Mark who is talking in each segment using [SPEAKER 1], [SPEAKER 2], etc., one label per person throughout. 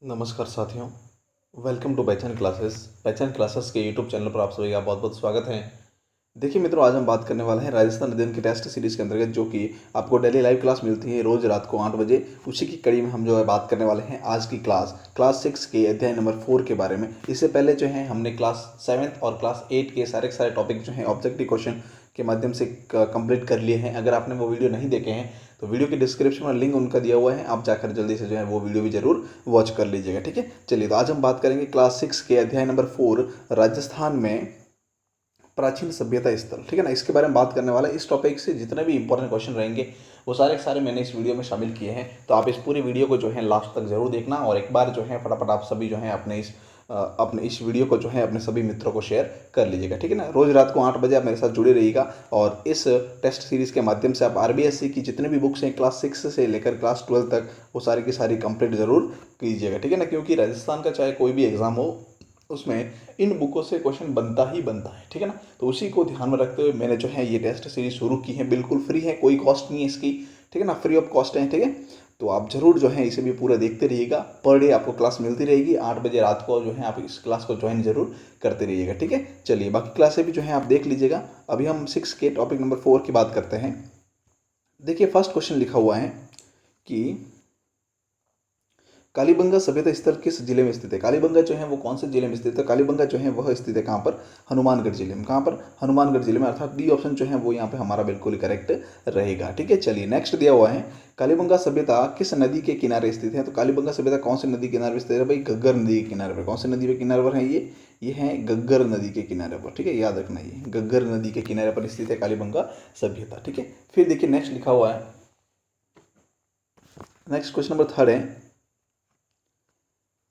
[SPEAKER 1] नमस्कार साथियों, welcome to पहचान क्लासेस। पहचान क्लासेस के यूट्यूब चैनल पर आप सभी का बहुत बहुत स्वागत है। देखिए मित्रों, आज हम बात करने वाले हैं राजस्थान अध्ययन की टेस्ट सीरीज़ के अंतर्गत, जो कि आपको डेली लाइव क्लास मिलती है रोज़ रात को 8 बजे। उसी की कड़ी में हम जो है बात करने वाले हैं आज की क्लास 6 के अध्याय नंबर 4 के बारे में। इससे पहले जो है हमने क्लास 7 और क्लास 8 के सारे टॉपिक जो हैं ऑब्जेक्टिव क्वेश्चन के माध्यम से कंप्लीट कर लिए हैं। अगर आपने वो वीडियो नहीं देखे हैं तो वीडियो के डिस्क्रिप्शन में लिंक उनका दिया हुआ है, आप जाकर जल्दी से जो है वो वीडियो भी जरूर वॉच कर लीजिएगा। ठीक है, चलिए तो आज हम बात करेंगे क्लास 6 के अध्याय नंबर 4, राजस्थान में प्राचीन सभ्यता स्थल। ठीक है ना, इसके बारे में बात करने वाला है। इस टॉपिक से जितने भी इंपॉर्टेंट क्वेश्चन रहेंगे वो सारे मैंने इस वीडियो में शामिल किए हैं, तो आप इस पूरी वीडियो को जो है लास्ट तक जरूर देखना। और एक बार जो है फटाफट आप सभी जो है अपने इस वीडियो को जो है अपने सभी मित्रों को शेयर कर लीजिएगा। ठीक है ना, रोज रात को 8 बजे आप मेरे साथ जुड़े रहिएगा। और इस टेस्ट सीरीज के माध्यम से आप आरबीएससी की जितने भी बुक्स हैं क्लास 6 से लेकर क्लास 12 तक, वो सारी की सारी कंप्लीट जरूर कीजिएगा। ठीक है ना, क्योंकि राजस्थान का चाहे कोई भी एग्जाम हो उसमें इन बुकों से क्वेश्चन बनता ही बनता है। ठीक है ना, तो उसी को ध्यान में रखते हुए मैंने जो है ये टेस्ट सीरीज शुरू की है। बिल्कुल फ्री है, कोई कॉस्ट नहीं है इसकी। ठीक है ना, फ्री ऑफ कॉस्ट है। ठीक है, तो आप जरूर जो है इसे भी पूरा देखते रहिएगा। पर डे आपको क्लास मिलती रहेगी 8 बजे रात को, जो है आप इस क्लास को ज्वाइन जरूर करते रहिएगा। ठीक है, चलिए बाकी क्लासें भी जो है आप देख लीजिएगा। अभी हम 6 के टॉपिक नंबर 4 की बात करते हैं। देखिए फर्स्ट क्वेश्चन लिखा हुआ है कि कालीबंगा सभ्यता स्थल किस जिले में स्थित है। कालीबंगा जो है वो कौन से जिले में स्थित है। कालीबंगा जो है वह स्थित है कहाँ पर, हनुमानगढ़ जिले में। कहाँ पर, हनुमानगढ़ जिले में, अर्थात डी ऑप्शन जो है वो यहाँ पे हमारा बिल्कुल करेक्ट रहेगा। ठीक है, चलिए नेक्स्ट दिया हुआ है, कालीबंगा सभ्यता किस नदी के किनारे स्थित है। तो कालीबंगा सभ्यता कौन सी नदी के किनारे स्थित है भाई, घग्गर नदी के किनारे पर। कौन सी नदी के किनारे पर है ये है घग्गर नदी के किनारे पर। ठीक है, याद रखना, ये घग्गर नदी के किनारे पर स्थित है कालीबंगा सभ्यता। ठीक है, फिर देखिए नेक्स्ट लिखा हुआ है, नेक्स्ट क्वेश्चन नंबर 3 है,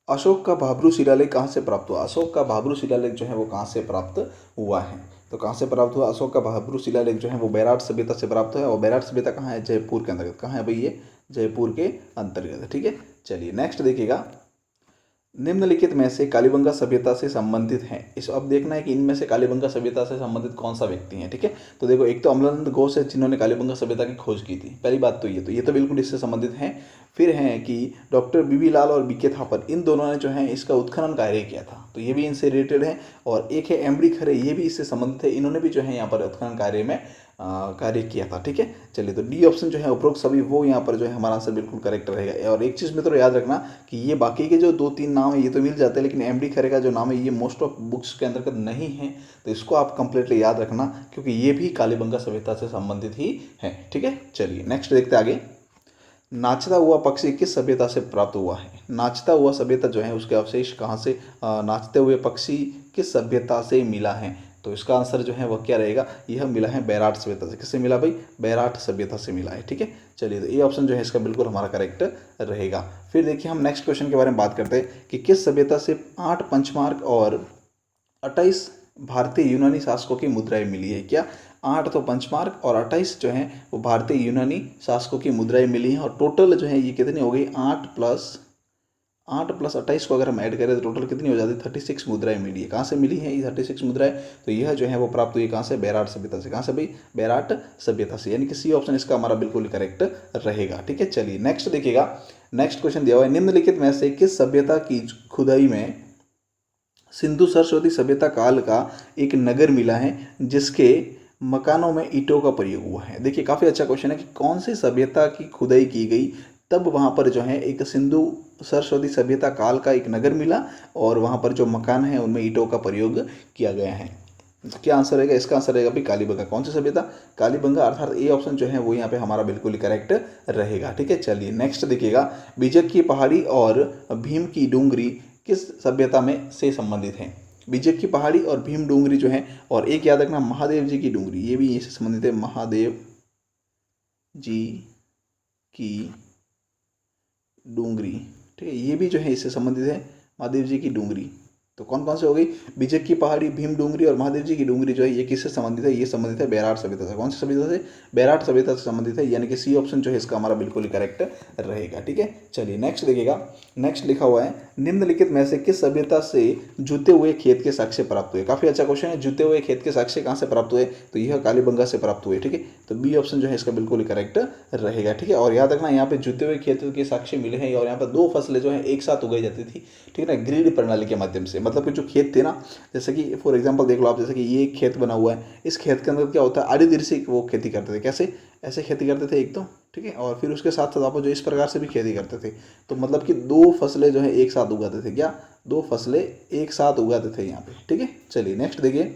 [SPEAKER 1] अशोक का भाब्रू शिलालेख कहाँ से प्राप्त हुआ। अशोक का भाब्रू शिलालेख जो है वो कहाँ से प्राप्त हुआ है। तो कहाँ से प्राप्त हुआ, अशोक का भाब्रू शिलालेख जो है वो बैराट सभ्यता से प्राप्त हुआ है। और बैराट सभ्यता कहाँ है, जयपुर के अंतर्गत। कहाँ है भाई, ये जयपुर के अंतर्गत है। ठीक है, चलिए नेक्स्ट देखिएगा, निम्नलिखित में से कालीबंगा सभ्यता से संबंधित है। इस अब देखना है कि इनमें से कालीबंगा सभ्यता से संबंधित कौन सा व्यक्ति है। ठीक है, तो देखो एक तो अमलानंद घोष है जिन्होंने कालीबंगा सभ्यता की खोज की थी, पहली बात तो ये तो बिल्कुल इससे संबंधित है। फिर हैं कि डॉक्टर बीबी लाल और बीके थापर, इन दोनों ने जो है इसका उत्खनन कार्य किया था, तो ये भी इनसे रिलेटेड है। और एक है एमडी खरे, ये भी इससे संबंधित है, इन्होंने भी जो है यहाँ पर उत्खनन कार्य में कार्य किया था। ठीक है, चलिए तो डी ऑप्शन जो है उपरोक्त सभी, वो यहाँ पर जो है हमारा आंसर बिल्कुल करेक्ट रहेगा। और एक चीज़ में तो याद रखना कि ये बाकी के जो 2-3 नाम है ये तो मिल जाते हैं, लेकिन एमडी खरे का जो नाम है ये मोस्ट ऑफ बुक्स के अंतर्गत नहीं है, तो इसको आप कंप्लीटली याद रखना, क्योंकि ये भी कालीबंगा सभ्यता से संबंधित ही है। ठीक है, चलिए नेक्स्ट देखते आगे, नाचता हुआ पक्षी किस सभ्यता से प्राप्त हुआ है। नाचता हुआ सभ्यता जो है उसके अवशेष कहाँ से, नाचते हुए पक्षी किस सभ्यता से मिला है। तो इसका आंसर जो है वह क्या रहेगा, यह मिला है बैराट सभ्यता से। किससे मिला भाई, बैराट सभ्यता से मिला है। ठीक है, चलिए तो ये ऑप्शन जो है इसका बिल्कुल हमारा करेक्ट रहेगा। फिर देखिए हम नेक्स्ट क्वेश्चन के बारे में बात करते हैं कि किस सभ्यता से 8 पंचमार्क और 28 भारतीय यूनानी शासकों की मुद्राएं मिली है। क्या, 8 तो पंचमार्क और 28 जो है वो भारतीय यूनानी शासकों की मुद्राएं मिली हैं। और टोटल जो है ये कितनी हो गई, 8 प्लस 28 को अगर हम ऐड करें तो टोटल कितनी हो जाती है, 36 मुद्राएं मिली है। कहाँ से मिली है ये 36 मुद्राएं, तो यह जो है वो प्राप्त हुई कहाँ से, बैराट सभ्यता से। कहाँ से भाई, बैराट सभ्यता से, यानी कि सी ऑप्शन इसका हमारा बिल्कुल करेक्ट रहेगा। ठीक है, चलिए नेक्स्ट देखिएगा, नेक्स्ट क्वेश्चन दिया हुआ है, निम्नलिखित में से किस सभ्यता की खुदाई में सिंधु सरस्वती सभ्यता काल का एक नगर मिला है जिसके मकानों में ईंटों का प्रयोग हुआ है। देखिए काफ़ी अच्छा क्वेश्चन है कि कौन सी सभ्यता की खुदाई की गई तब वहाँ पर जो है एक सिंधु सरस्वती सभ्यता काल का एक नगर मिला, और वहाँ पर जो मकान है उनमें ईंटों का प्रयोग किया गया है। क्या आंसर रहेगा, इसका आंसर रहेगा भी कालीबंगा। कौन सी सभ्यता, कालीबंगा, अर्थात ए ऑप्शन जो है वो यहाँ पे हमारा बिल्कुल करेक्ट रहेगा। ठीक है, चलिए नेक्स्ट देखिएगा, बीजक की पहाड़ी और भीम की डूंगरी किस सभ्यता में से संबंधित है। बीजक की पहाड़ी और भीम डूंगरी जो है, और एक याद रखना महादेव जी की डूंगरी, ये भी इससे संबंधित है, महादेव जी की डूंगरी। ठीक है, ये भी जो है इससे संबंधित है, महादेव जी की डूंगरी। तो कौन कौन से हो गई, बीजक की पहाड़ी, भीम डूंगरी और महादेव जी की डूंगरी जो है ये किससे संबंधित है, ये संबंधित है बैराट सभ्यता से। कौन सी सभ्यता से, बैराट सभ्यता से संबंधित है, यानी कि सी ऑप्शन जो है इसका हमारा बिल्कुल ही करेक्ट रहेगा। ठीक है, चलिए नेक्स्ट देखिएगा। नेक्स्ट लिखा हुआ है निम्नलिखित में से किस सभ्यता से जुते हुए खेत के साक्ष्य प्राप्त हुए। काफी अच्छा क्वेश्चन है, जुते हुए खेत के साक्ष्य कहाँ से प्राप्त हुए, तो यह कालीबंगा से प्राप्त हुए। ठीक है, तो बी ऑप्शन जो है इसका बिल्कुल ही करेक्ट रहेगा। ठीक है, और याद रखना यहाँ पे जुते हुए खेत के साक्ष्य मिले हैं, और यहाँ पर दो फसलें जो है एक साथ उगाई जाती थी। ठीक है ना, ग्रिड प्रणाली के माध्यम से, मतलब कि जो खेत थे ना, जैसे कि फॉर एग्जांपल देख लो आप, जैसे कि ये एक खेत बना हुआ है, इस खेत के अंदर क्या होता है, आड़ी से वो खेती करते थे। कैसे, ऐसे खेती करते थे एक तो, ठीक है, और फिर उसके साथ साथ आप जो इस प्रकार से भी खेती करते थे। तो मतलब कि दो फसलें जो है एक साथ उगाते थे। क्या, दो फसलें एक साथ उगाते थे यहाँ पे। ठीक है, चलिए नेक्स्ट देखिए,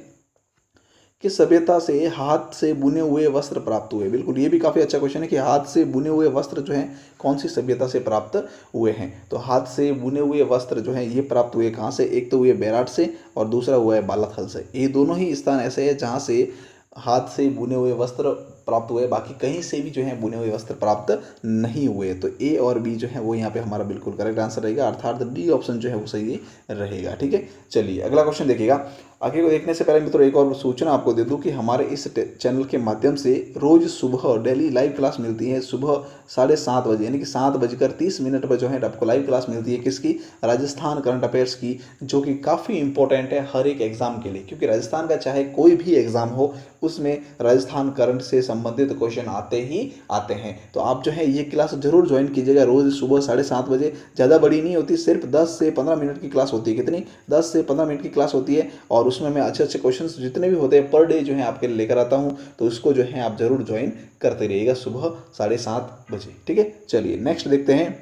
[SPEAKER 1] किस सभ्यता से हाथ से बुने हुए वस्त्र प्राप्त हुए। बिल्कुल, ये भी काफ़ी अच्छा क्वेश्चन है कि हाथ से बुने हुए वस्त्र जो हैं कौन सी सभ्यता से प्राप्त हुए हैं। तो हाथ से बुने हुए वस्त्र जो हैं ये प्राप्त हुए कहाँ से, एक तो हुए बैराट से और दूसरा हुआ है बालाथल से। ये दोनों ही स्थान ऐसे हैं जहाँ से हाथ से बुने हुए वस्त्र प्राप्त हुए, बाकी कहीं से भी जो है बुने हुए वस्त्र प्राप्त नहीं हुए। तो ए और बी जो है वो यहाँ पे हमारा बिल्कुल करेक्ट आंसर रहेगा, अर्थात डी ऑप्शन जो है वो सही रहेगा। ठीक है, चलिए अगला क्वेश्चन देखिएगा। आगे को देखने से पहले मित्रों एक और सूचना आपको दे दूं कि हमारे इस चैनल के माध्यम से रोज सुबह डेली लाइव क्लास मिलती है, सुबह 7:30 बजे, यानी कि 7:30 पर जो है आपको लाइव क्लास मिलती है। किसकी, राजस्थान करंट अफेयर्स की, जो कि काफ़ी इंपॉर्टेंट है हर एक एग्जाम के लिए, क्योंकि राजस्थान का चाहे कोई भी एग्जाम हो उसमें राजस्थान करंट से संबंधित क्वेश्चन आते ही आते हैं। तो आप जो है ये क्लास जरूर ज्वाइन कीजिएगा, रोज सुबह 7:30 बजे। ज़्यादा बड़ी नहीं होती, सिर्फ 10 से 15 मिनट की क्लास होती है। कितनी, 10 से 15 मिनट की क्लास होती है, और उसमें मैं अच्छे अच्छे क्वेश्चंस जितने भी होते हैं पर डे जो है आपके लिए लेकर आता हूं। तो उसको जो है आप जरूर ज्वाइन करते रहिएगा सुबह 7:30 बजे। ठीक है, चलिए नेक्स्ट देखते हैं।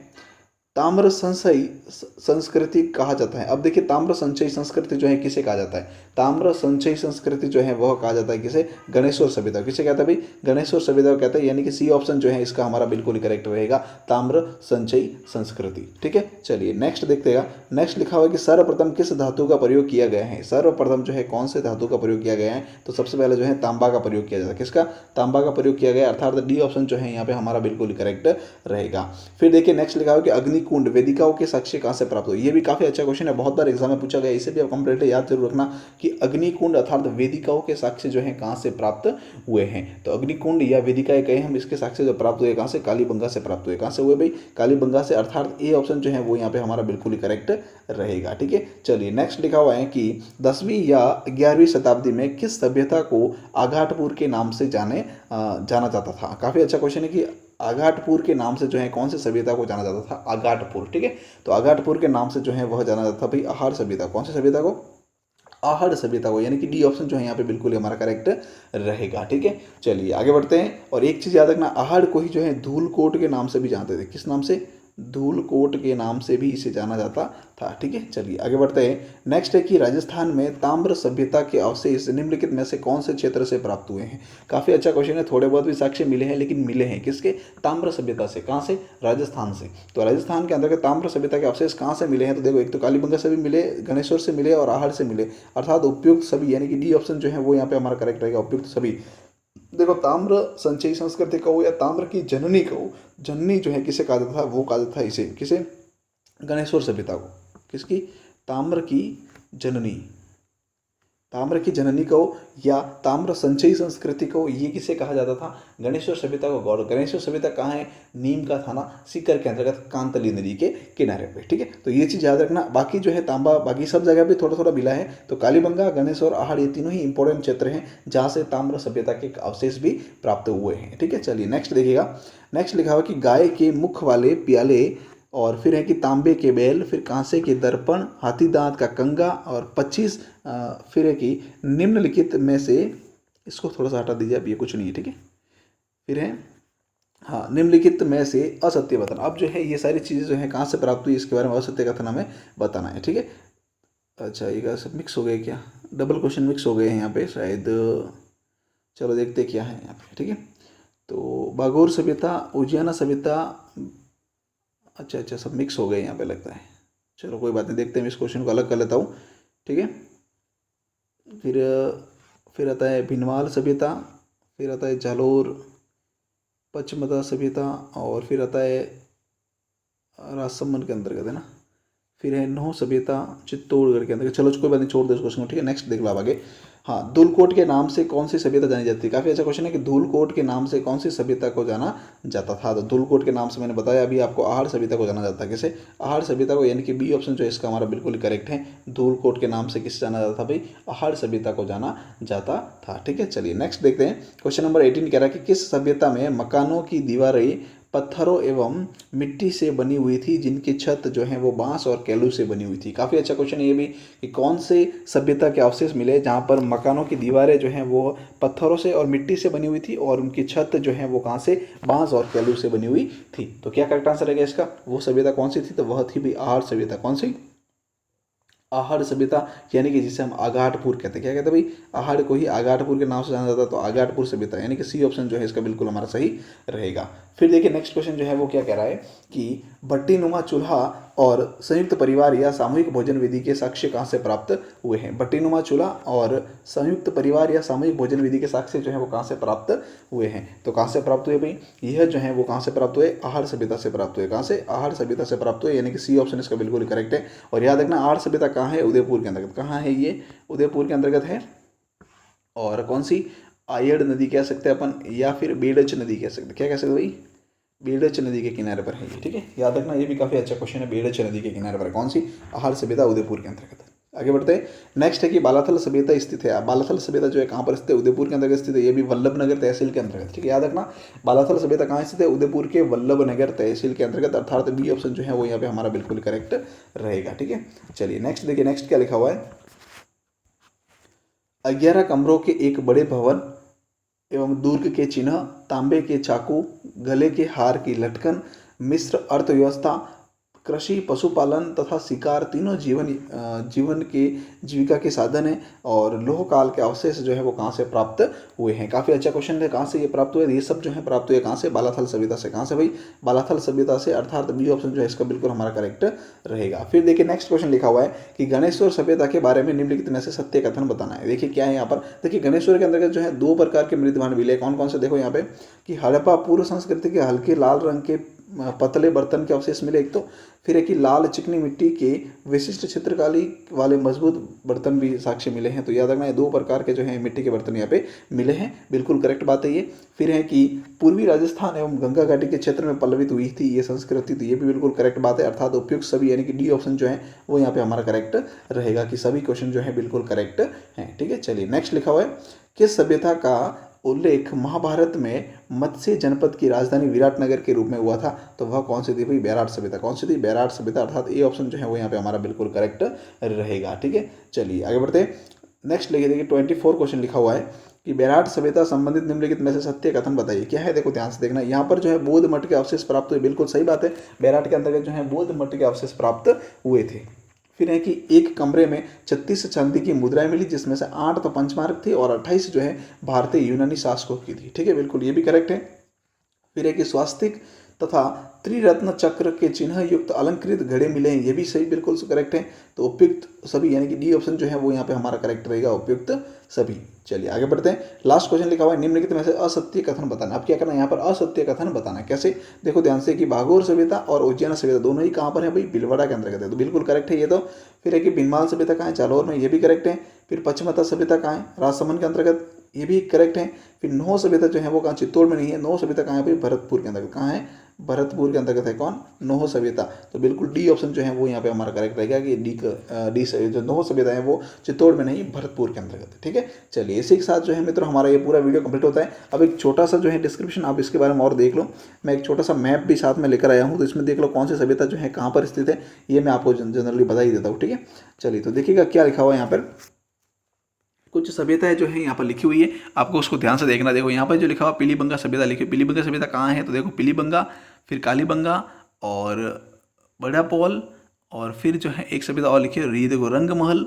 [SPEAKER 1] ताम्र संचयी संस्कृति कहा जाता है। अब देखिए, ताम्र संचयी संस्कृति जो है किसे कहा जाता है, ताम्र संचयी संस्कृति जो है वह कहा जाता है किसे, गणेश्वर सभ्यता। किसे कहता है भाई, गणेश्वर सभ्यता को कहता है, यानी कि सी ऑप्शन जो है इसका हमारा बिल्कुल ही करेक्ट रहेगा, ताम्र संचयी संस्कृति। ठीक है, चलिए नेक्स्ट देखते हैं। नेक्स्ट लिखा हुआ है कि सर्वप्रथम किस धातु का प्रयोग किया गया है। सर्वप्रथम जो है कौन से धातु का प्रयोग किया गया है, तो सबसे पहले जो है तांबा का प्रयोग किया जाता है। किसका, तांबा का प्रयोग किया गया, अर्थात डी ऑप्शन जो है यहाँ पे हमारा बिल्कुल ही करेक्ट रहेगा। फिर देखिए नेक्स्ट लिखा हुआ है कि अग्निकुंड वेदिकाओं के साक्ष्य कहाँ से प्राप्त हुए। ये भी काफी अच्छा क्वेश्चन है, बहुत बार एग्जाम में पूछा गया, इसे भी आप कंप्लीट याद जरूर रखना कि अग्निकुंड अर्थात वेदिकाओं के साक्ष्य जो है कहाँ से प्राप्त हुए हैं। तो अग्निकुंड या वेदिकाएं कहे हम, इसके साक्ष्य जो प्राप्त हुए कहाँ से, कालीबंगा से प्राप्त हुए। कहाँ से हुए भाई, कालीबंगा से, अर्थात ए ऑप्शन जो है वो यहाँ पे हमारा बिल्कुल ही करेक्ट रहेगा। ठीक है, चलिए नेक्स्ट लिखा हुआ है कि 10वीं या 11वीं शताब्दी में किस सभ्यता को आघाटपुर के नाम से जाना जाता था। काफी अच्छा क्वेश्चन है कि आघाटपुर के नाम से जो है कौन सी सभ्यता को जाना जाता था, आघाटपुर। ठीक है, तो आघाटपुर के नाम से जो है वह जाना जाता था भाई आहार सभ्यता। कौन सी सभ्यता को, आहड़ सभ्यता को, यानी कि डी ऑप्शन जो है यहाँ पे बिल्कुल हमारा करेक्ट रहेगा। ठीक है, चलिए आगे बढ़ते हैं। और एक चीज याद रखना, आहड़ को ही जो है धूलकोट के नाम से भी जानते थे। किस नाम से, धूलकोट के नाम से भी इसे जाना जाता था। ठीक है, चलिए आगे बढ़ते हैं। नेक्स्ट है कि राजस्थान में ताम्र सभ्यता के अवशेष निम्नलिखित में से कौन से क्षेत्र से प्राप्त हुए हैं। काफी अच्छा क्वेश्चन है, थोड़े बहुत भी साक्ष्य मिले हैं, लेकिन मिले हैं किसके, ताम्र सभ्यता से। कहाँ से, राजस्थान से। तो राजस्थान के अंदर के ताम्र सभ्यता के अवशेष कहाँ से मिले हैं, तो देखो एक तो कालीबंगा से भी मिले, गणेश्वर से मिले और आहड़ से मिले, अर्थात उपयुक्त सभी, यानी कि डी ऑप्शन जो है वो यहाँ पे हमारा करेक्ट रहेगा, उपयुक्त सभी। देखो, ताम्र संचयी संस्कृति कहो या ताम्र की जननी कहो, जननी जो है किसे कहा जाता था, वो कहा जाता था इसे, किसे, गणेश्वर सभ्यता को। किसकी, ताम्र की जननी, ताम्र की जननी कहो या ताम्र संचयी संस्कृति को, ये किसे कहा जाता था, गणेश्वर सभ्यता को। गौर, गणेश्वर सभ्यता कहाँ है, नीम का थाना सीकर के अंतर्गत कांतली नदी के किनारे पे। ठीक है, तो ये चीज याद रखना। बाकी जो है तांबा बाकी सब जगह भी थोड़ा थोड़ा मिला है। तो कालीबंगा, गणेश और आहड़ ये तीनों ही इंपॉर्टेंट क्षेत्र हैं जहाँ से ताम्र सभ्यता के अवशेष भी प्राप्त हुए हैं। ठीक है, चलिए नेक्स्ट देखिएगा। नेक्स्ट लिखा हुआ कि गाय के मुख वाले प्याले, और फिर है कि तांबे के बैल, फिर कांसे के दर्पण, हाथी दांत का कंगा, और 25 फिर है कि निम्नलिखित में से, इसको थोड़ा सा हटा दीजिए, अब ये कुछ नहीं है। ठीक है, फिर है, हाँ, निम्नलिखित में से असत्य बताना। अब जो है ये सारी चीज़ें जो है कहाँ से प्राप्त हुई, इसके बारे में असत्य कथन हमें बताना है। ठीक है, अच्छा ये सब मिक्स हो गए क्या, डबल क्वेश्चन मिक्स हो गए हैं यहाँ पे शायद, चलो देखते क्या है यहाँ पे। ठीक है, तो बागोर सभ्यता, उजियाना सभ्यता, अच्छा अच्छा सब मिक्स हो गए यहाँ पे लगता है। चलो कोई बात नहीं, देखते हैं, इस क्वेश्चन को अलग कर लेता हूँ। ठीक है, फिर फिर आता है भिनवाल सभ्यता, फिर आता है जालोर पचमदा सभ्यता, और फिर आता है राजसमंद के अंतर्गत है ना, फिर है नौ सभ्यता चित्तौड़गढ़ के अंदर। चलो कोई बात नहीं, छोड़ दो इस क्वेश्चन को, ठीक है। नेक्स्ट देख लो आप आगे। हाँ, धूलकोट के नाम से कौन सी सभ्यता जानी जाती है? काफ़ी अच्छा क्वेश्चन है कि धूलकोट के नाम से कौन सी सभ्यता को जाना जाता था। तो धूलकोट के नाम से मैंने बताया अभी आपको, आहड़ सभ्यता को जाना जाता है। कैसे? आहड़ सभ्यता को, यानी कि बी ऑप्शन जो है इसका हमारा बिल्कुल करेक्ट है। धूलकोट के नाम से किसे जाना जाता था भाई? आहड़ सभ्यता को जाना जाता था, ठीक है। चलिए नेक्स्ट देखते हैं। क्वेश्चन नंबर 18 कह रहा है कि किस सभ्यता में मकानों की दीवारें पत्थरों एवं मिट्टी से बनी हुई थी, जिनकी छत जो है वो बांस और केलू से बनी हुई थी। काफ़ी अच्छा क्वेश्चन है ये भी कि कौन से सभ्यता के अवशेष मिले जहाँ पर मकानों की दीवारें जो हैं वो पत्थरों से और मिट्टी से बनी हुई थी और उनकी छत जो है वो कहाँ से? बांस और केलू से बनी हुई थी। तो क्या करेक्ट आंसर रहेगा इसका? वो सभ्यता कौन सी थी? तो वह थी भी आहड़ सभ्यता। कौन सी? आहड़ सभ्यता, यानी कि जिसे हम आगाटपुर कहते हैं। क्या कहते हैं भाई? आहड़ को ही आगाटपुर के नाम से जाना जाता है, तो आगाटपुर सभ्यता, यानी कि सी ऑप्शन जो है इसका बिल्कुल हमारा सही रहेगा। फिर देखिए नेक्स्ट क्वेश्चन जो है वो क्या कह रहा है कि भट्टीनुमा चूल्हा और संयुक्त परिवार या सामूहिक भोजन विधि के साक्ष्य कहाँ से प्राप्त हुए हैं? भट्टीनुमा चूल्हा और संयुक्त परिवार या सामूहिक भोजन विधि के साक्ष्य जो है वो कहाँ से प्राप्त हुए हैं? तो कहाँ से प्राप्त हुए भाई? यह जो है वो कहाँ से प्राप्त हुए? आहड़ सभ्यता से प्राप्त हुए। कहाँ से? आहड़ सभ्यता से प्राप्त हुए, यानी कि सी ऑप्शन इसका बिल्कुल करेक्ट है। और याद रखना, आहड़ सभ्यता कहाँ है? उदयपुर के अंतर्गत। कहाँ है ये? उदयपुर के अंतर्गत है। और कौन सी? आयड़ नदी कह सकते हैं अपन, या फिर बेडच नदी कह सकते हैं। क्या कह सकते हैं भाई? बेडच नदी के किनारे पर है ये, ठीक है। याद रखना, ये भी काफ़ी अच्छा क्वेश्चन है। बेडच नदी के किनारे पर है। कौन सी? आहड़ सभ्यता उदयपुर के अंतर्गत है। आगे बढ़ते हैं। नेक्स्ट है कि बालाथल सभ्यता स्थित है। बालाथल सभ्यता जो है कहाँ पर स्थित है? उदयपुर के अंतर्गत स्थित है। ये भी वल्लभनगर तहसील के अंतर्गत, ठीक है। याद रखना, बालाथल सभ्यता कहाँ स्थित है? उदयपुर के वल्लभनगर तहसील के अंतर्गत, अर्थात बी ऑप्शन जो है वो यहाँ पे हमारा बिल्कुल करेक्ट रहेगा, ठीक है। चलिए नेक्स्ट देखिए, नेक्स्ट क्या लिखा हुआ है? 11 कमरों के एक बड़े भवन एवं दुर्ग के चिन्ह, तांबे के चाकू, गले के हार की लटकन, मिश्र अर्थव्यवस्था, कृषि, पशुपालन तथा शिकार तीनों जीवन के जीविका के साधन है। और लोह काल के अवशेष जो है वो कहाँ से प्राप्त हुए हैं? काफ़ी अच्छा क्वेश्चन है। कहाँ से ये प्राप्त हुए? ये सब जो है प्राप्त हुए कहाँ से? बालाथल सभ्यता से। कहाँ से भाई? बालाथल सभ्यता से, अर्थात बी ऑप्शन जो है इसका बिल्कुल हमारा करेक्ट रहेगा। फिर देखिए नेक्स्ट क्वेश्चन लिखा हुआ है कि गणेश्वर सभ्यता के बारे में निम्नलिखित में से सत्य कथन बताना है। देखिए क्या है यहाँ पर? देखिए गणेश्वर के अंतर्गत जो है 2 प्रकार के मृत भांड मिले। कौन कौन से? देखो यहाँ पे कि हड़प्पा पूर्व संस्कृति के हल्के लाल रंग के पतले बर्तन के अवशेष मिले एक तो, फिर है कि लाल चिकनी मिट्टी के विशिष्ट चित्रकारी वाले मजबूत बर्तन भी साक्ष्य मिले हैं। तो याद रखना, ये 2 प्रकार के जो है मिट्टी के बर्तन यहाँ पे मिले हैं। बिल्कुल करेक्ट बात है ये। फिर है कि पूर्वी राजस्थान एवं गंगा घाटी के क्षेत्र में पल्लवित हुई थी ये संस्कृति, तो ये भी बिल्कुल करेक्ट बात है। अर्थात उपयुक्त सभी, यानी कि डी ऑप्शन जो है वो यहाँ पे हमारा करेक्ट रहेगा कि सभी क्वेश्चन जो है बिल्कुल करेक्ट हैं, ठीक है। चलिए नेक्स्ट लिखा हुआ है, किस सभ्यता का उल्लेख महाभारत में मत्स्य जनपद की राजधानी विराटनगर के रूप में हुआ था? तो वह कौन सी थी भाई? बैराट सभ्यता। कौन सी थी? बैराट सभ्यता, अर्थात ए ऑप्शन जो है वो यहाँ पे हमारा बिल्कुल करेक्ट रहेगा, ठीक है। चलिए आगे बढ़ते हैं। नेक्स्ट लिखिए, देखिए 24 क्वेश्चन लिखा हुआ है कि बैराट सभ्यता संबंधित निम्नलिखित में से सत्य कथन बताइए। क्या है? देखो ध्यान से देखना, यहाँ पर जो है बौद्ध मठ के अवशेष प्राप्त हुए। बिल्कुल सही बात है, बैराट के अंतर्गत जो है बौद्ध मठ के अवशेष प्राप्त हुए थे। फिर है कि एक कमरे में 36 चांदी की मुद्राएं मिली, जिसमें से 8 तो पंचमार्क थी और 28 जो है भारतीय यूनानी शासकों की थी, ठीक है। बिल्कुल ये भी करेक्ट है। फिर है कि स्वास्तिक तथा त्रिरत्न चक्र के चिन्ह युक्त अलंकृत घड़े मिले हैं, ये भी सही बिल्कुल करेक्ट है। तो उपयुक्त सभी, यानी कि डी ऑप्शन जो है वो यहाँ पे हमारा करेक्ट रहेगा, उपयुक्त सभी। चलिए आगे बढ़ते हैं। लास्ट क्वेश्चन लिखा हुआ है निम्नलिखित में से असत्य कथन बताना। अब क्या करना है यहाँ पर? असत्य कथन बताना है। कैसे? देखो ध्यान से कि भागोर सभ्यता और उज्जैन सभ्यता दोनों ही कहाँ पर है भाई? भीलवाड़ा के अंतर्गत है, तो बिल्कुल करेक्ट है ये तो। फिर है कि भिनमाल सभ्यता कहाँ है? जालौर में, ये भी करेक्ट है। फिर पश्चिमता सभ्यता कहाँ है? राजसमंद के अंतर्गत, ये भी करेक्ट है। फिर नौ सभ्यता जो है वो कहाँ? चित्तौड़ में नहीं है। नौ सभ्यता कहाँ है भाई? भरतपुर के अंतर्गत। कहाँ है? भरतपुर के अंतर्गत है कौन? नौह सभ्यता। तो बिल्कुल डी ऑप्शन जो है वो यहाँ पे हमारा करेक्ट रहेगा कि डी जो नौह सभ्यता है वो चित्तौड़ में नहीं, भरतपुर के अंतर्गत है, ठीक है। चलिए इसी के साथ जो है मित्रों हमारा ये पूरा वीडियो कंप्लीट होता है। अब एक छोटा सा जो है डिस्क्रिप्शन आप इसके बारे में और देख लो। मैं एक छोटा सा मैप भी साथ में लेकर आया हूँ, तो इसमें देख लो कौन सी सभ्यता जो है कहाँ पर स्थित है, ये मैं आपको जनरली बता ही देता हूँ, ठीक है। चलिए तो देखिएगा क्या लिखा हुआ है यहाँ पर। कुछ सभ्यताएं जो है यहाँ पर लिखी हुई है, आपको उसको ध्यान से देखना। देखो यहाँ पर जो लिखा हुआ पीलीबंगा सभ्यता लिखी, पीलीबंगा सभ्यता कहाँ है? तो देखो पीलीबंगा, फिर कालीबंगा और बड़ा पौल, और फिर जो है एक सभ्यता और लिखी है, ये देखो रंगमहल।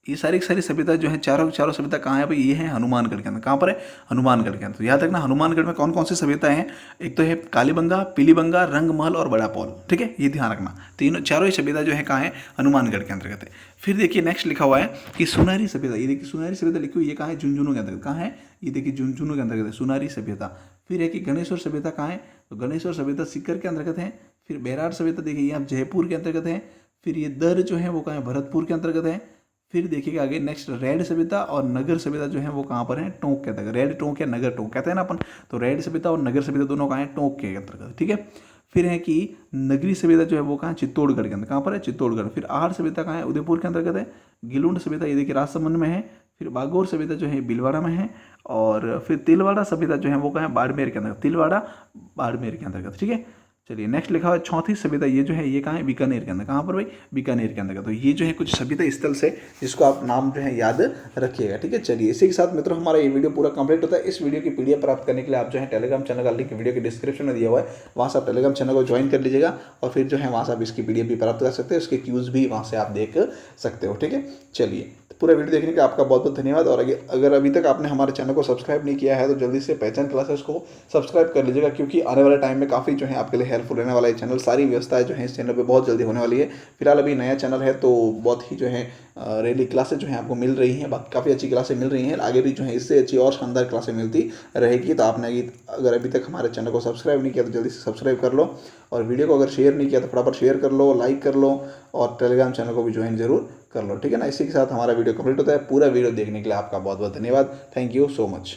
[SPEAKER 1] ये सारी की सारी सभ्यता जो है चारों सभ्यता कहाँ है भाई? ये है हनुमानगढ़ के अंदर। कहाँ पर है? हनुमानगढ़ के अंदर। तो याद रखना हनुमानगढ़ में कौन कौन सी सभ्यताएं हैं? एक तो है कालीबंगा, पीलीबंगा, रंगमहल और बड़ा पौल, ठीक है। ये ध्यान रखना, तीनों चारों ही सभ्यता जो है कहाँ है? हनुमानगढ़ के अंतर्गत है। फिर देखिए नेक्स्ट लिखा हुआ है कि सुनारी सभ्यता। ये देखिए सुनारी सभ्यता लिखी हुई, ये कहाँ है? झुंझुनू के अंतर्गत। कहाँ है? ये देखिए झुंझुनू के अंतर्गत है सुनारी सभ्यता। फिर है कि गणेश्वर सभ्यता कहाँ है? तो गणेश्वर सभ्यता सीकर के अंतर्गत है। फिर बैराट सभ्यता देखिए आप जयपुर के अंतर्गत है। फिर ये दर जो है वो कहाँ है, भरतपुर के अंतर्गत है। फिर देखिएगा आगे नेक्स्ट रेड सभ्यता और नगर सभ्यता जो है वो कहाँ पर है, टोंक के अंतर्गत। रेड टोंक या नगर टोंक कहते हैं ना अपन, तो रेड सभ्यता और नगर सभ्यता दोनों कहाँ है, टोंक के अंतर्गत, ठीक है। फिर है कि नगरी सभ्यता जो है वो कहाँ है, चित्तौड़गढ़ के अंदर, कहाँ पर है, चित्तौड़गढ़। फिर आहर सभ्यता कहाँ है, उदयपुर के अंतर्गत है। गिलुंड सभ्यता ये देखिए राजसमंद में है। फिर बागोर सभ्यता जो है भीलवाड़ा में है। और फिर तिलवाड़ा सभ्यता जो है वो कहाँ है, बाड़मेर के अंदर, तिलवाड़ा बाड़मेर के अंतर्गत, ठीक है। चलिए नेक्स्ट लिखा हुआ है चौथी सभ्यता, ये जो है ये कहाँ है, बीकानेर के अंदर। कहाँ पर भाई, बीकानेर के अंदर। तो ये जो है कुछ सभ्यता स्थल से जिसको आप नाम जो है याद रखिएगा, ठीक है। चलिए इसी के साथ मित्रों हमारा ये वीडियो पूरा कंप्लीट होता है। इस वीडियो की पीडीएफ प्राप्त करने के लिए आप जो है टेलीग्राम चैनल का लिंक वीडियो के डिस्क्रिप्शन में दिया हुआ है, वहाँ से आप टेलीग्राम चैनल को ज्वाइन कर लीजिएगा और फिर जो है वहाँ से आप इसकी पीडीएफ भी प्राप्त कर सकते हैं, उसके क्यूज भी वहाँ से आप देख सकते हो, ठीक है। चलिए पूरा वीडियो देखने का आपका बहुत बहुत धन्यवाद। और अगर अभी तक आपने हमारे चैनल को सब्सक्राइब नहीं किया है तो जल्दी से पहचान क्लासेस को सब्सक्राइब कर लीजिएगा, क्योंकि आने वाले टाइम में काफ़ी जो है आपके लिए हेल्पफुल रहने वाला है चैनल। सारी व्यवस्थाएं जो है इस चैनल पे बहुत जल्दी होने वाली है। फिलहाल अभी नया चैनल है तो बहुत ही जो है रेली क्लासेज जो है आपको मिल रही हैं, बाकी काफ़ी अच्छी क्लासें मिल रही हैं। आगे भी जो है इससे अच्छी और शानदार क्लासें मिलती रहेगी। तो आपने अगर अभी तक हमारे चैनल को सब्सक्राइब नहीं किया तो जल्दी से सब्सक्राइब कर लो, और वीडियो को अगर शेयर नहीं किया तो फटाफट शेयर कर लो, लाइक कर लो, और टेलीग्राम चैनल को भी ज्वाइन जरूर कर लो, ठीक है ना। इसी के साथ हमारा वीडियो कंप्लीट होता है। पूरा वीडियो देखने के लिए आपका बहुत बहुत धन्यवाद। Thank you so much.